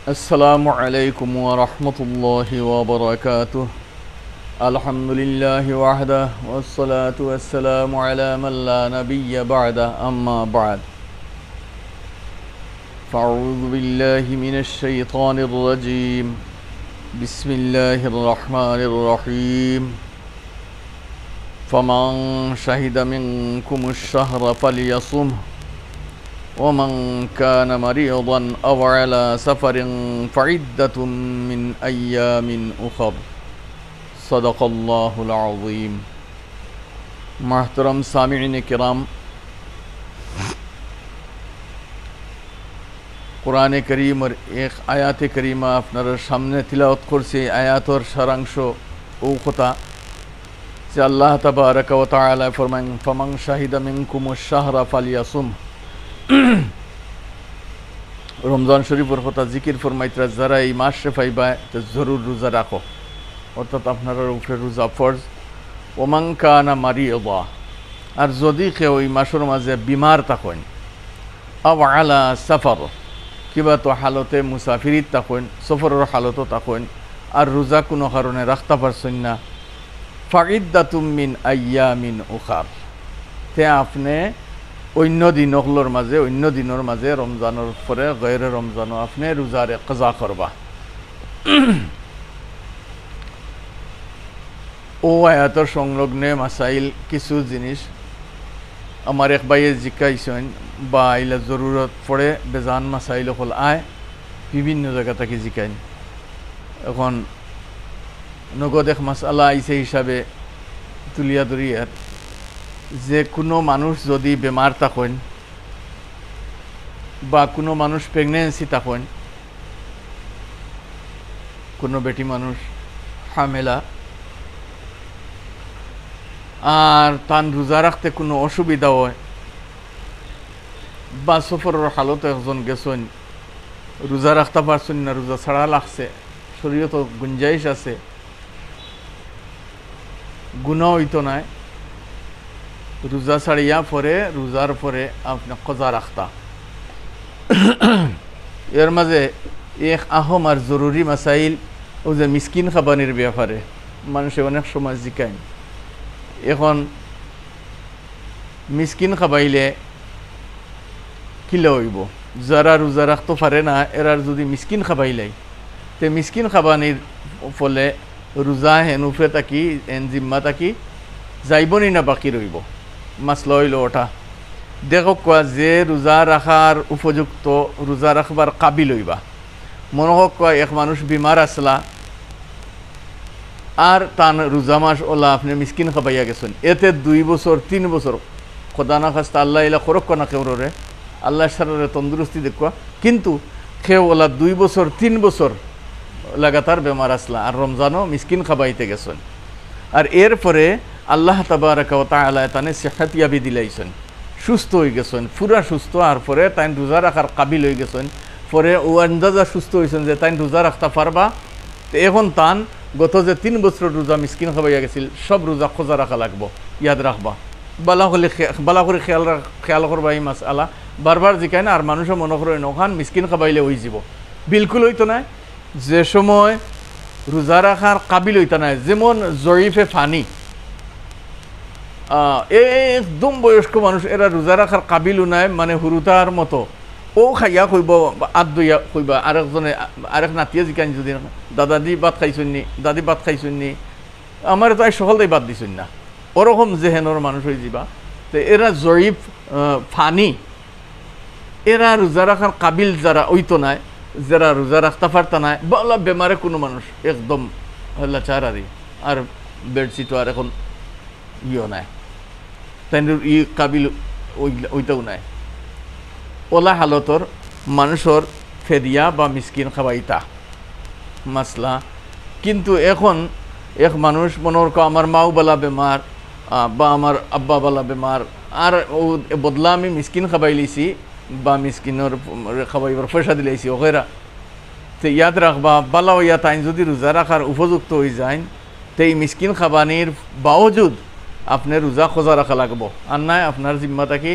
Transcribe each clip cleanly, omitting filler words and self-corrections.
السلام عليكم ورحمة الله وبركاته. الحمد لله وحده والصلاة والسلام على من لا نبي بعده أما بعد فأعوذ بالله من الشيطان الرجيم. بسم الله الرحمن الرحيم. فمن شهد منكم الشهر فليصمه ومن كان مريضا أو على سفر فعدة من أيام أخر صدق الله العظيم. محترم سامعین کرام، কোরআনে করিমের এক আয়াতে করিমা আপনার সামনে তিলাওয়াত করছি। আয়াতর সারাংশ ও কথা যে আল্লাহ তাবারাকা ওয়া তাআলা ফরমান ফামান শাহিদা মিনকুমুশ শাহরা ফালিয়াসুম। রমজান শরীফের কথা জিকির ফরমাইতরা যারা এই মাসে পাইবা তো জরুর রোজা রাখো, অর্থাৎ আপনার উপরে রোজা ফরজ। ওমান কানা মারিয়দা, আর যদি কেউ এই মাসের মাঝে বিমার থাকেন, আও আলা সাফার, কিবা তো হালতে মুসাফিরিত থাকেন, সফরের হালতও থাকেন, আর রোজা কোনো কারণে রাখতে পারছেন না, ফাইদ্দাতুম মিন আইয়ামিন উখার, তে আপনি অন্য দিনের মাঝে রমজানের পরে গয়রে রমজানও আপনি রোজারে কাজা করবা। ও আয়াতের সংলগ্নে মাসাইল কিছু জিনিস আমার এক ভাইয়ে জিজ্ঞাসেন বা আইলা জরুরত পড়ে বেজান মাসাইল হল আয় বিভিন্ন জায়গা থেকে জিজ্ঞাইন। এখন নগদ এক মাসালা আইসে হিসাবে তুলিয়া ধরিয়ার যে কোনো মানুষ যদি বেমার থাকেন বা কোনো মানুষ প্রেগনেন্সি থাকেন, কোনো বেটি মানুষ হামেলা, আর তান রোজা রাখতে কোনো অসুবিধা হয় বা সফরের হালতে একজন গেছেন রোজা রাখতে পারছেন না, রোজা ছাড়া লাগছে, শরীয়ত গুঞ্জাইশ আছে, গুনাহ হইতো নাই, রোজা ছাড়িয়া পরে রোজার পরে আপনি কজা রাখতা। এর মাঝে এক আহম আর জরুরি মাসাইল ও যে মিসকিন খাবানির ব্যাপারে মানুষে অনেক সময় জিকায়। এখন মিসকিন খাবাইলে কিলা হইব? যারা রোজা রাখতে পারে না এরার যদি মিসকিন খাবাইলাই, তে মিসকিন খাবানির ফলে রোজা হেনুফে থাকি এন জিম্মা থাকি যাইবনি না বাকি রইব? মাসলা হইল ওটা। দেখো কোয়া যে রোজা রাখার উপযুক্ত, রোজা রাখবার কাবিল হইবা। মনে হোক কোয়া এক মানুষ বিমার আসলা আর তান রোজা মাস ওলা আপনি মিসকিন খাবাইয়া গেছেন, এতে 2 বছর 3 বছর খোদা না খাস্তা আল্লাহ ইলা খরক না কেউরে আল্লাহ সারে তন্দুরস্তি দেখুয়া, কিন্তু খেয়ে ওলা 2 বছর 3 বছর লাগাতার বেমার আসলা আর রমজানও মিসকিন খাবাইতে গেছেন, আর এরপরে আল্লাহ তাবারাকা ওয়া তাআলা তানে সিহাতিয়াবি দিলাইছেন, সুস্থ হয়ে গেছেন, পুরা সুস্থ, আর পরে তাই রোজা রাখার কাবিল হয়ে গেছেন, পরে ও আন্দাজা সুস্থ হয়েছেন যে তাই রোজা রাখতে পারবা। তো এখন তান গত যে 3 বছর রোজা মিসকিন খাবাইয়া গেছিল সব রোজা খোঁজা রাখা লাগবো, ইয়াদ রাখবা, বালা করে খেয়াল করবা। এই মাস আলা বারবার জিকায় না, আর মানুষও মনে করে ওখান মিসকিন খাবাইলে হয়ে যাব, বিলকুল হইতো না। যে সময় রোজা রাখার কাবিল হইতো না, যেমন জয়ীফে ফানি, একদম বয়স্ক মানুষ এরা রোজা রাখার কাবিলও নাই, মানে হুরুতার মতো ও খাইয়া কইব আদ দইয়া কইবা, আরেক নাতিয়ে জিকান যদি দাদি ভাত খাইছুননি, দাদি ভাত খাইছুননি, আমার তো সকাল তাই বাদ দিছুন না, ওরকম জেহেনর মানুষ হয়ে যাবা। তো এরা জয়ীফ ফানি, এরা রোজা রাখার কাবিল যারা ওইতো নাই, যারা রোজা রাখতে পারতা নাই, বলা বেমারে কোনো মানুষ একদম লাচারি আর বেডশিটও আর এখন ইও নাই, তাই ই কাবিল ওইটাও নাই, ওলা হালতর মানুষের ফেদিয়া বা মিসকিন খাবাইতা মাসলা। কিন্তু এখন এক মানুষ মনের আমার মাও বালা বেমার বা আমার আব্বা বালা বেমার, আর ও বদলা আমি মিসকিন খাবাই লিছি বা মিসকিনের খাবাইবার পয়সা দিলাইছি ওকেরা। তো ইয়াদ রাখবা বালা ইয়া তাই যদি রোজা রাখার উপযুক্ত হয়ে যায়, তো এই মিসকিন খাবানির বাওজুদ আপনি রোজা খোঁজা রাখা লাগবো, আর নাই আপনার জিম্মাটা কি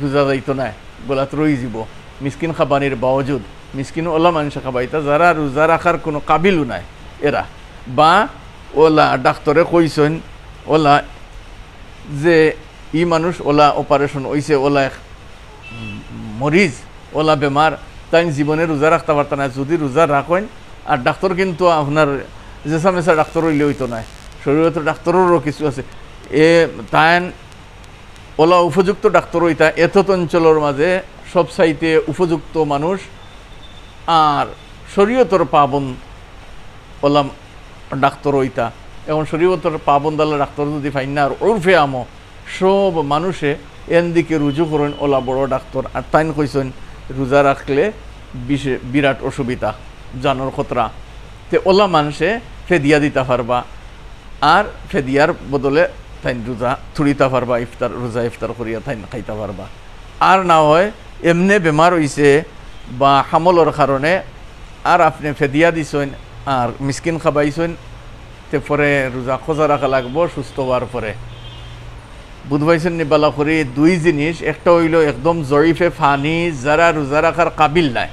রোজা যাইতো নাই, গলাত রই যাব। মিসকিন খাবানির বাওজুদ মিসকিন ওলা মানুষে খাবাইতা যারা রোজা রাখার কোনো কাবিলও নাই এরা, বা ওলা ডাক্তরে কইছেন ওলা যে ই মানুষ ওলা অপারেশন হইছে, ওলা মরিজ, ওলা বেমার, তাই জীবনে রোজা রাখতে পারত না। যদি রোজা রাখেন, আর ডাক্তার কিন্তু আপনার জেসা মেসা ডাক্তার হইলে হইতো না, শরীরত ডাক্তারেরও কিছু আছে, তাই ওলা উপযুক্ত ডাক্তার হইতা এত অঞ্চলের মাঝে সব চাইতে উপযুক্ত মানুষ আর শরীয়তর পাবন ওলা ডাক্তার হইতা। এখন শরীয়তর পাবন্দালা ডাক্তার যদি ফাইন না আর ওরফে আমো সব মানুষে এন দিকে রুজু করেন ওলা বড় ডাক্তার। আর তাইন কইছেন রোজা রাখলে বিরাট অসুবিধা, জানোর খতরা, তে ওলা মানুষে ফেদিয়া দিতে পারবা, আর ফেদিয়ার বদলে তাইন রোজা থুড়িতে পারবা, ইফতার রোজা ইফতার করিয়া তাইন খাইতে পারবা। আর না হয় এমনি বেমার হইছে বা হামলর কারণে আর আপনি ফেদিয়া দিছেন আর মিসকিন খাবাইছেন, তে পরে রোজা খোঁজা রাখা লাগবো সুস্থ হওয়ার পরে। বুধবাইছেন নিবালা করি দুই জিনিস, একটা হইল একদম জরিফে ফানি যারা রোজা রাখার কাবিল নাই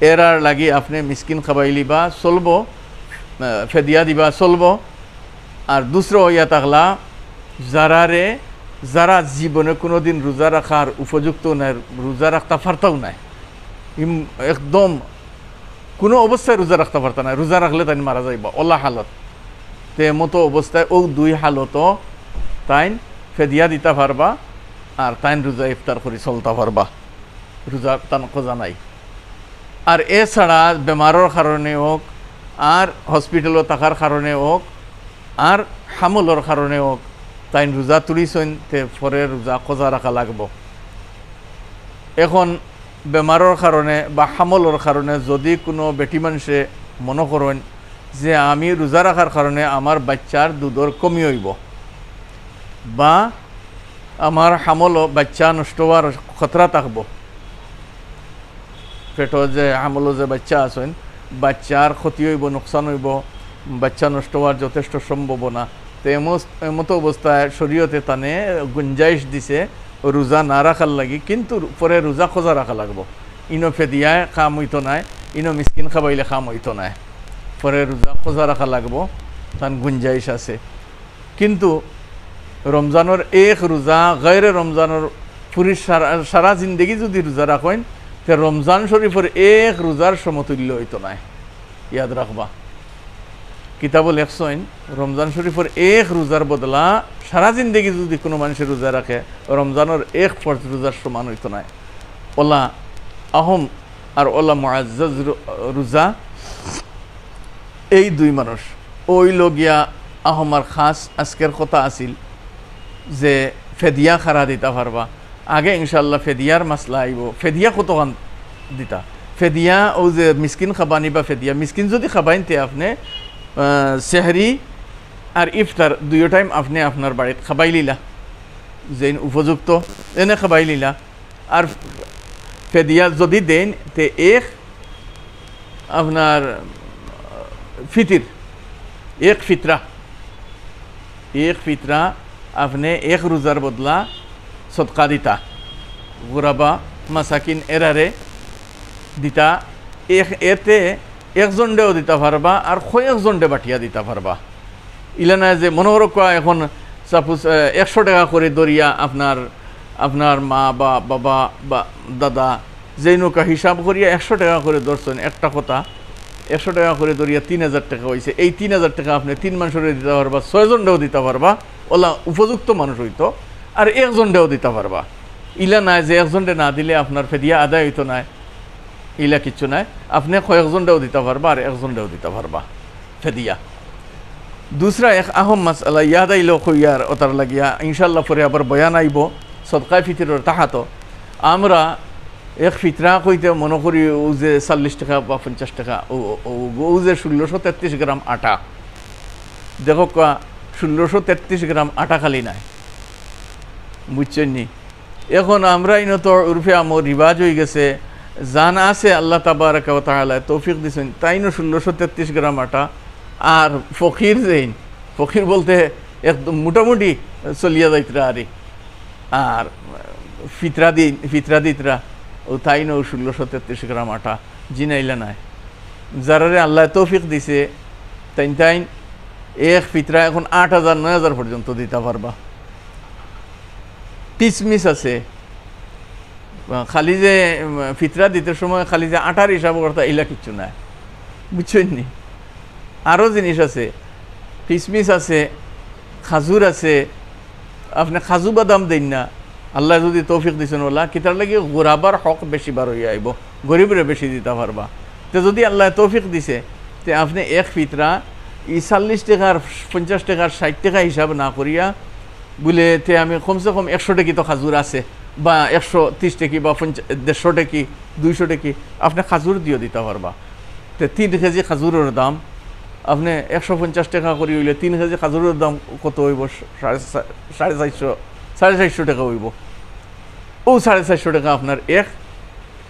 এরার লাগি আপনি মিসকিন খাবাইলি বা চলবো, ফেদিয়া দিবা চলবো। আর দুসরো হইয়া থাকলা যারা জীবনে কোনো দিন রোজা রাখার উপযুক্ত নাই, রোজা রাখতে পারতাও নাই, একদম কোনো অবস্থায় রোজা রাখতে পারত না, রোজা রাখলে তাই মারা যাইবা ওলা হালত, তে মতো অবস্থায় ও দুই হালতও তাইন ফেদিয়া দিতে পারবা আর তাইন রোজা ইফতার করে চলতে পারবা, রোজা তান খোঁজা নাই। আর এছাড়া বেমারের কারণে হোক আর হসপিটালও থাকার কারণে হোক আর হামলর কারণে হোক তাইন রোজা তুলিছেন, তে পরে রোজা খোঁজা রাখা লাগব। এখন বেমারের কারণে বা হামলর কারণে যদি কোনো বেটি মানুষে মনে করেন যে আমি রোজা রাখার কারণে আমার বাচ্চার দুধর কমি হইব বা আমার হামল বাচ্চা নষ্ট হওয়ার খতরা থাকব, পেট যে হামল যে বাচ্চা আছেন বাচ্চার ক্ষতি হইব, নোকসান হইব, বাচ্চা নষ্ট হওয়ার যথেষ্ট সম্ভাবনা, তো এমতো অবস্থায় শরীয়তে তানে গুঞ্জাইশ দিছে রোজা না রাখার লাগি, কিন্তু পরে রোজা খোঁজা রাখা লাগবো। ইনো ফেদিয়ায় খাম হইতো নাই, ইনো মিসকিন খাবাইলে খাম হইতো নাই, পরে রোজা খোঁজা রাখা লাগবো, তার গুঞ্জাইশ আছে। কিন্তু রমজানের এক রোজা গায়রে রমজানের পুরি সারা জিন্দগি যদি রোজা রাখেন, তে রমজান শরীফের এক রোজার সমতুল্য হইতো নাই, ইয়াদ রাখবা। কিতাব লেখছেন রমজান শরীফের এক রোজার বদলা সারা জিন্দগি যদি কোনো মানুষের রোজা রাখে রমজানের এক ফরজ রোজার সমান হইতো নাই। ওলা আহম আর ওলা মুআজ্জাজ রোজা এই দুই মানুষ ওই লগিয়া আহমার খাস আজকের কথা আছিল যে ফেদিয়া খারা দিতে পারবা। আগে ইনশাল্লাহ ফেদিয়ার মাসলা আইব, ফেদিয়া কতখান দিতা, ফেদিয়া ও যে মিসকিন খাবানি বা ফেদিয়া মিসকিন যদি খাবাইনতে আপনি সেহরি আর ইফতার দুইও টাইম আপনি আপনার বাড়িতে খাবাই লিলা, যে উপযুক্ত এনে খাবাই লিলা। আর ফেদিয়া যদি দেন তে এক আপনার ফিতির এক ফিতরা আপনি এক রোজার বদলা সদকা দিতা, গুরাবা মাসাকিন এরারে দিতা, এতে একজন ডেও দিতে পারবা আর কয়েকজন ডে বাটিয়া দিতে পারবা। ইলা না যে মনোহর এখন সাপোজ 100 টাকা করে দরিয়া আপনার মা বা বাবা বা দাদা যেই নৌকা হিসাব করিয়া 100 টাকা করে ধরছেন, একটা কথা 100 টাকা করে দরিয়া 3000 টাকা হয়েছে, এই 3000 টাকা আপনি 3 মানুষের দিতে পারবা, 6 জন ডেও দিতে পারবা, ওলা উপযুক্ত মানুষ হইতো, আর একজন ডেও দিতে পারবা। ইলা নাই যে একজন ডে না দিলে আপনার ফেদিয়া আদায় হইতো না, ইলা কিচ্ছু নাই, আপনি কয়েকজন ডেও দিতে পারবা আর একজন ডেও দিতে পারবা ফেদিয়া। দুসরা এক আহম মাসআলা ইয়াদ আইল কইয়ার ওতার লাগিয়া ইনশাল্লাহ পরে আবার বয়ান আইব সদকায়ে ফিতরের তাহাতো। আমরা এক ফিতরা কইতে মনে করি ও যে 40 টাকা বা 50 টাকা, ও যে 1633 গ্রাম আটা, দেখো 1633 গ্রাম আটা খালি নাই, বুঝছেন নি। এখন আমরা ইনত উর্ফে আমর রিবাজ হয়ে গেছে, জান আছে আল্লাহ তাবারাকা ওয়া তাআলা তৌফিক দিছেন, তাইনো 1633 গ্রাম আটা। আর ফকির যেইন, ফকির বলতে একদম মোটামুটি চলিয়া যাইতরা, আর ফিতরা দিতরা ও তাই নৌ 1633 গ্রাম আটা জিনাইলা নাই যারারে আল্লাহ তৌফিক দিছে তাই এক ফিতরা এখন 8,000 9,000 পর্যন্ত দিতে পারবা। কিসমিস আছে, খালি যে ফিতরা দিতে সময় খালি যে আটার হিসাব করতে এলা কিচ্ছু নাই, বুঝছেন নি? আরও জিনিস আছে, কিসমিস আছে, খাজুর আছে। আপনি খাজু বাদাম দেন না, আল্লাহ যদি তৌফিক দিছেন ওলা কিতার লাগে গোরাবার হক বেশি বার হইয়া আইব, গরিবরে বেশি দিতে পারবা। তো যদি আল্লাহ তৌফিক দিছে তে আপনি এক ফিতরা 40 টাকার 50 টাকার 60 টাকা হিসাব না করিয়া বলে তে আমি কমসে কম 100 টাকি তো খাজুর আছে বা 130 টাকি বা 150 টাকি 200 টাকি আপনি খাজুর দিয়ে দিতে পারবা। তো 3 কেজি খাজুরের দাম আপনি 150 টাকা করে হইলে 3 কেজি খাজুরের দাম কত হইব? 450 টাকা হইব। ও 450 টাকা আপনার এক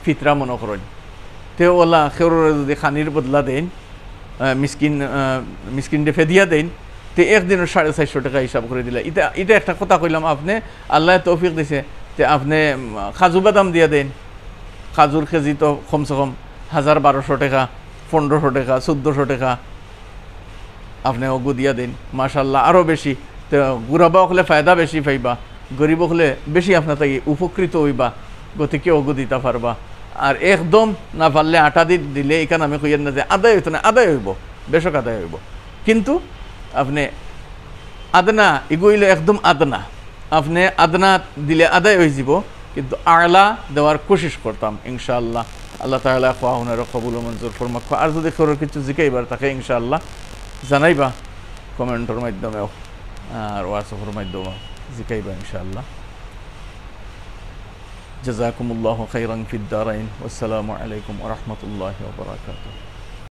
ফিতরা মনে করেন। তে ওলা খেউরে যদি খানির বদলা দেন, মিসকিন ডেফে দিয়া দেন, তে একদিনের 450 টাকা হিসাব করে দিলে। এটা একটা কথা কইলাম, আপনি আল্লাহ তৌফিক দিছে তে আপনি খাজু বাদাম দিয়া দেন। খাজুর কেজি তো কমসে কম 1,000-1,200 টাকা, 1,500 টাকা, 1,400 টাকা আপনি অগু দিয়া দেন, মাশাল্লাহ আরও বেশি। তো গুড়াবা হলে ফায়দা বেশি পাইবা, গরিব হলে বেশি আপনার তাই উপকৃত হইবা, গতিকে অগু দিতে পারবা। আর একদম না পারলে আটা দিলে এখানে আমি কইয়ের না যে আদায় হইতো না, আদায় হইব, বেশক আদায় হইব, কিন্তু আপনি আদনা এগুইলে একদম আদনা, আপনি আদনা দিলে আদায় হয়ে যাব, কিন্তু আলা দেওয়ার কোশিশ করতাম ইনশাআল্লাহ। আল্লাহ তাআলা খাওয়ানোর কবুল মঞ্জুর ফরমাক। আর যদি কারোর কিছু জিকাইবার থাকে ইনশাআল্লাহ জানাইবা কমেন্টের মাধ্যমেও আর হোয়াটসঅ্যাপের মাধ্যমেও জিকাইবা ইনশাআল্লাহ। জাযাকুমুল্লাহু খাইরান ফিদ দারাইন। ওয়াসসালামু আলাইকুম ওয়া রাহমাতুল্লাহি ওয়া বারাকাতুহু।